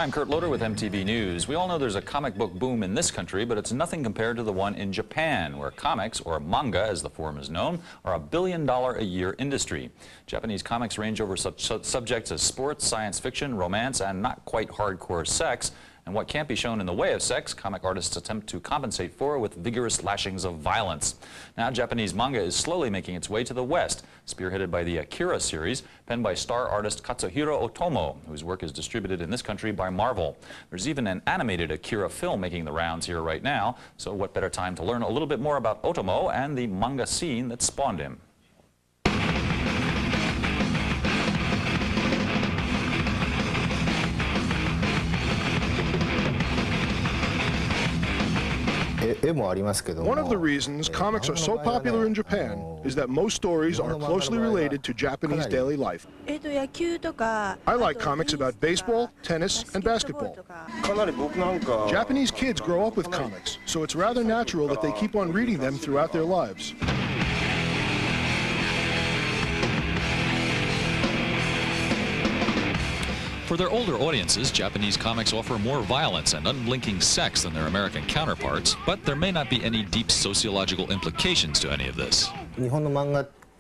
I'm Kurt Loder with MTV News. We all know there's a comic book boom in this country, but it's nothing compared to the one in Japan, where comics, or manga as the form is known, are $1 billion a year industry. Japanese comics range over such subjects as sports, science fiction, romance, and not quite hardcore sex. And what can't be shown in the way of sex, comic artists attempt to compensate for with vigorous lashings of violence. Now, Japanese manga is slowly making its way to the West, spearheaded by the Akira series, penned by star artist Katsuhiro Otomo, whose work is distributed in this country by Marvel. There's even an animated Akira film making the rounds here right now, so what better time to learn a little bit more about Otomo and the manga scene that spawned him. One of the reasons comics are so popular in Japan is that most stories are closely related to Japanese daily life. I like comics about baseball, tennis, and basketball. Japanese kids grow up with comics, so it's rather natural that they keep on reading them throughout their lives. For their older audiences, Japanese comics offer more violence and unblinking sex than their American counterparts, but there may not be any deep sociological implications to any of this.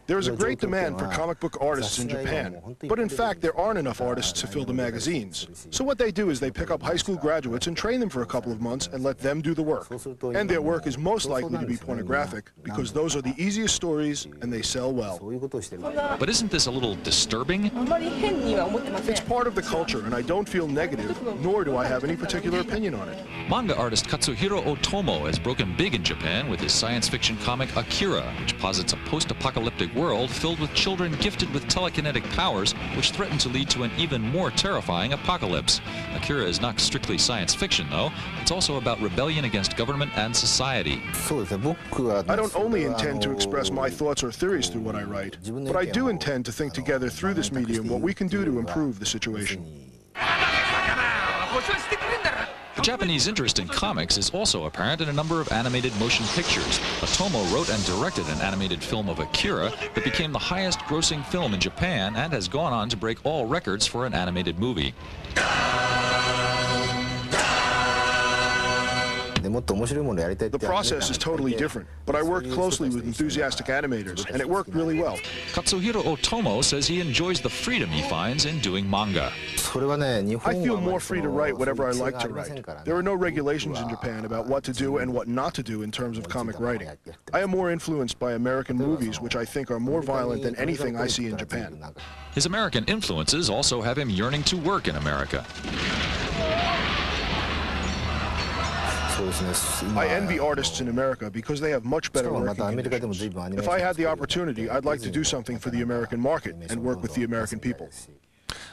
There is a great demand for comic book artists in Japan, but in fact there aren't enough artists to fill the magazines. So what they do is they pick up high school graduates and train them for a couple of months and let them do the work. And their work is most likely to be pornographic because those are the easiest stories and they sell well. But isn't this a little disturbing? It's part of the culture and I don't feel negative, nor do I have any particular opinion on it. Manga artist Katsuhiro Otomo has broken big in Japan with his science fiction comic Akira, which posits a post-apocalyptic world filled with children gifted with telekinetic powers which threaten to lead to an even more terrifying apocalypse. Akira is not strictly science fiction, though. It's also about rebellion against government and society. I don't only intend to express my thoughts or theories through what I write, but I do intend to think together through this medium what we can do to improve the situation. The Japanese interest in comics is also apparent in a number of animated motion pictures. Otomo wrote and directed an animated film of Akira that became the highest-grossing film in Japan and has gone on to break all records for an animated movie. The process is totally different, but I worked closely with enthusiastic animators, and it worked really well. Katsuhiro Otomo says he enjoys the freedom he finds in doing manga. I feel more free to write whatever I like to write. There are no regulations in Japan about what to do and what not to do in terms of comic writing. I am more influenced by American movies, which I think are more violent than anything I see in Japan. His American influences also have him yearning to work in America. I envy artists in America because they have much better working conditions. If I had the opportunity, I'd like to do something for the American market and work with the American people.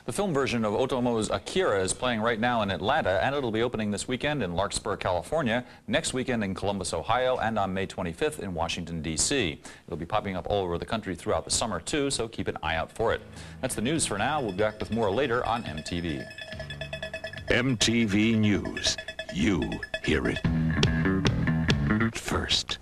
The film version of Otomo's Akira is playing right now in Atlanta, and it'll be opening this weekend in Larkspur, California, next weekend in Columbus, Ohio, and on May 25th in Washington, D.C. It'll be popping up all over the country throughout the summer, too, so keep an eye out for it. That's the news for now. We'll be back with more later on MTV. MTV News. You hear it first.